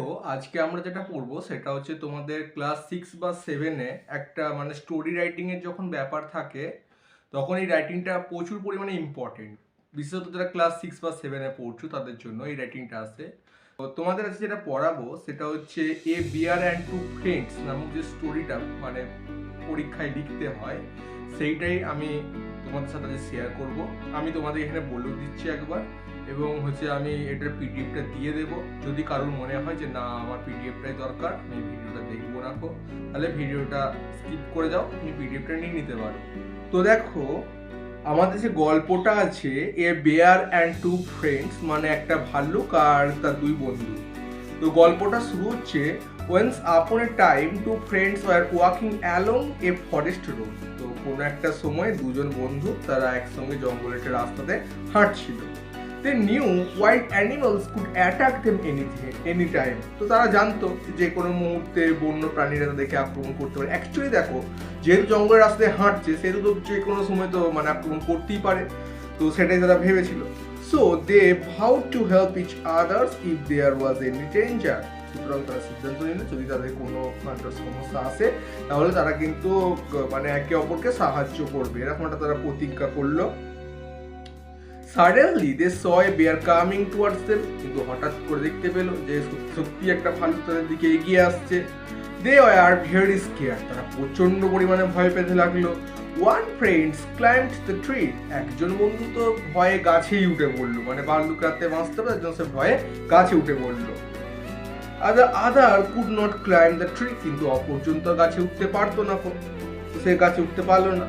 তো আজকে আমরা যেটা পড়বো সেটা হচ্ছে তোমাদের ক্লাস 6 বা 7 এ একটা মানে স্টোরি রাইটিং এর যখন ব্যাপার থাকে তখন এই রাইটিংটা প্রচুর পরিমাণে ইম্পর্টেন্ট। বিশেষত যারা ক্লাস 6 বা 7 এ পড়ছো তাদের জন্য এই রাইটিংটা আছে। তো তোমাদের আজকে যেটা পড়াবো সেটা হচ্ছে এ বিয়ার অ্যান্ড টু ফ্রেন্ডস নামক যে স্টোরিটা মানে পরীক্ষায় লিখতে হয় সেইটাই আমি তোমাদের সাথে শেয়ার করব। আমি তোমাদের এখানে বলেও দিচ্ছি একবার, এবং হচ্ছে আমি এটার পিডিএফটা দিয়ে দেবো। যদি কারোর মনে হয় যে না আমার পিডিএফটাই দরকার, আমি ভিডিওটা দেখবো রাখো, তাহলে ভিডিওটা স্কিপ করে যাও, তুমি পিডিএফটা নিয়ে নিতে পারো। তো দেখো, আমাদের যে গল্পটা আছে এ বেয়ার অ্যান্ড টু ফ্রেন্ডস, মানে একটা ভাল্লুক আর তার দুই বন্ধু। তো গল্পটা শুরু হচ্ছে once upon a time two friends were walking along a forest road. তো কোনো একটা সময় দুজন বন্ধু তারা একসঙ্গে জঙ্গলের একটা রাস্তাতে হাঁটছিল। They knew wild animals could attack them anytime. তো তারা জানতো যে কোনো মুহূর্তে বন্য প্রাণীরা তাদেরকে আক্রমণ করতে পারে। অ্যাকচুয়ালি দেখো, যেহেতু জঙ্গলের রাস্তায় হাঁটছে সেহেতু তো যে কোনো সময় তো মানে আক্রমণ করতেই পারে। তো সেটাই তারা ভেবেছিল। So they vowed to help each others if there was any danger. সুতরাং তারা সিদ্ধান্ত নিল যদি তাদের কোনো সমস্যা আসে তাহলে তারা কিন্তু মানে একে অপরকে সাহায্য করবে, এরকম একটা তারা প্রতিজ্ঞা করলো। Suddenly they saw a bear coming towards them. কিন্তু হঠাৎ করে দেখতে পেল যে সত্যি একটা ভাল্লুক তাদের দিকে এগিয়ে আসছে। দে আর ভেরি স্কেয়ার, তারা প্রচন্ড পরিমাণে ভয় পেতে লাগলো। One friends climbed the tree, একজন বন্ধু তো ভয়ে গাছেই উঠে পড়লো, মানে ভাল্লুক রাতে বাঁচতে হবে একজন সে ভয়ে গাছে উঠে পড়লো। Other could not climb the tree, কিন্তু অপরজন তো গাছে উঠতে পারতো না, তো সে গাছে উঠতে পারলো না।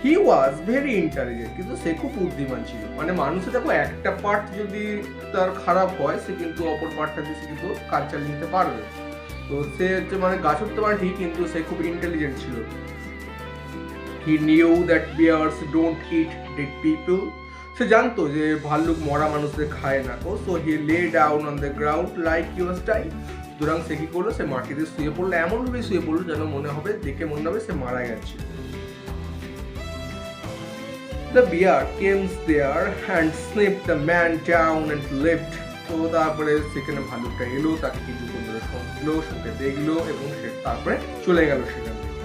হি ওয়াজ ভেরি ইন্টেলিজেন্ট, কিন্তু সে খুব বুদ্ধিমান ছিল। মানে মানুষের দেখো একটা পার্ট যদি তার খারাপ হয় সে কিন্তু অপর পার্টটা দিয়ে সে কিন্তু কাজ চালিয়ে নিতে পারবে। তো সে হচ্ছে মানে গাছ উঠতে পারে ঠিক, কিন্তু সে খুব ইন্টেলিজেন্ট ছিল। He knew that bears don't eat dead people, সে জানতো যে ভাল্লুক মরা মানুষদের খায় না। So he lay down on the ground like he was dying. সুতরাং সে কি করলো, সে মাটিতে শুয়ে পড়লো, এমনভাবে শুয়ে পড়লো যেন মনে হবে, দেখে মনে হবে সে মারা গেছে। The bear came there and sniffed the man down and left. তো তারপরে সেখানে ভালুকটা এলো, তাকে কিছুক্ষণ ধরে শুনলো, শুনতে দেখলো এবং সে তারপরে চলে গেল সেখান থেকে।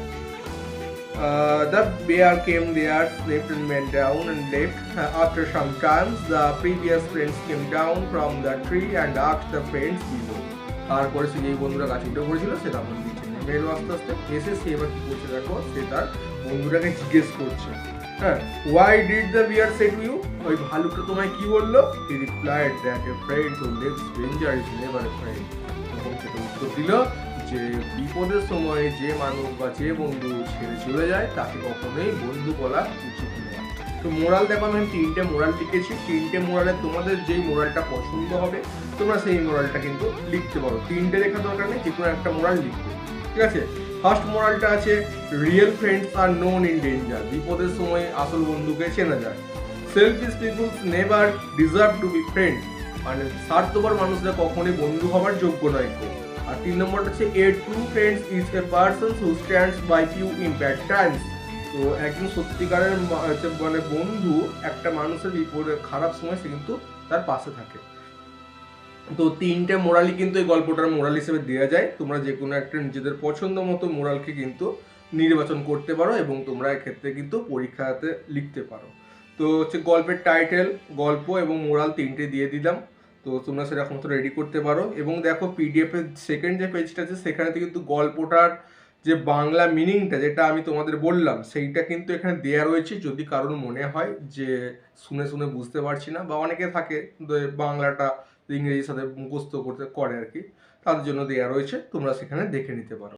The bear came there, sniffed and went down and left. After some time, the previous friends came down from the tree and asked the friends below. তারপরে সে যেই বন্ধুরা গাছে উঠে পড়েছিল সে তখন নিচে নেমে এলো আস্তে আস্তে। এসে সে এবার কি করছে দেখো, সে তার বন্ধুটাকে জিজ্ঞেস করছে, হ্যাঁ, why did the bear say to you? ওই ভালুকটা তোমায় কি বললো? He replied that a friend who lives stranger is never a friend. তখন সেটা উত্তর দিল যে বিপদের সময় যে মানুষ বা যে বন্ধু ছেড়ে চলে যায় তাকে কখনোই বন্ধু বলা উচিত নয়। তো মোরাল দেখো, আমি তিনটে মোরাল লিখেছি। তিনটে মোরালে তোমাদের যেই মোরালটা পছন্দ হবে তোমরা সেই মোরালটা কিন্তু লিখতে পারো। তিনটে লেখা দরকার নেই, যে কোনো একটা মোরাল লিখবে, ঠিক আছে? ফার্স্ট মোরালটা আছে real friends are known in danger, বিপদের সময় আসল বন্ধুকে চেনা যায়। Selfish peoples never deserve to be friend, মানে স্বার্থপর মানুষরা কখনোই বন্ধু হওয়ার যোগ্য নয় কেউ। আর 3 নম্বরটা হচ্ছে a true friends is a person who stands by you in bad times. তো একজন সত্যিকারের মানে বন্ধু একটা মানুষের বিপদে খারাপ সময় সে কিন্তু তার পাশে থাকে। তো তিনটে মোরালই কিন্তু এই গল্পটার মোরাল হিসেবে দেওয়া যায়। তোমরা যে কোনো একটা নিজেদের পছন্দ মতো মোরালকে কিন্তু নির্বাচন করতে পারো এবং তোমরা এক্ষেত্রে কিন্তু পরীক্ষাতে লিখতে পারো। তো হচ্ছে গল্পের টাইটেল, গল্প এবং মোরাল তিনটে দিয়ে দিলাম। তো তোমরা সেরকম তো রেডি করতে পারো। এবং দেখো পিডিএফের সেকেন্ড যে পেজটা আছে সেখানে কিন্তু গল্পটার যে বাংলা মিনিংটা যেটা আমি তোমাদের বললাম সেইটা কিন্তু এখানে দেওয়া রয়েছে। যদি কারোর মনে হয় যে শুনে শুনে বুঝতে পারছি না, বা অনেকে থাকে বাংলাটা ইংরেজির সাথে মুখস্থ করে আর কি, তাদের জন্য দেওয়া রয়েছে, তোমরা সেখানে দেখে নিতে পারো।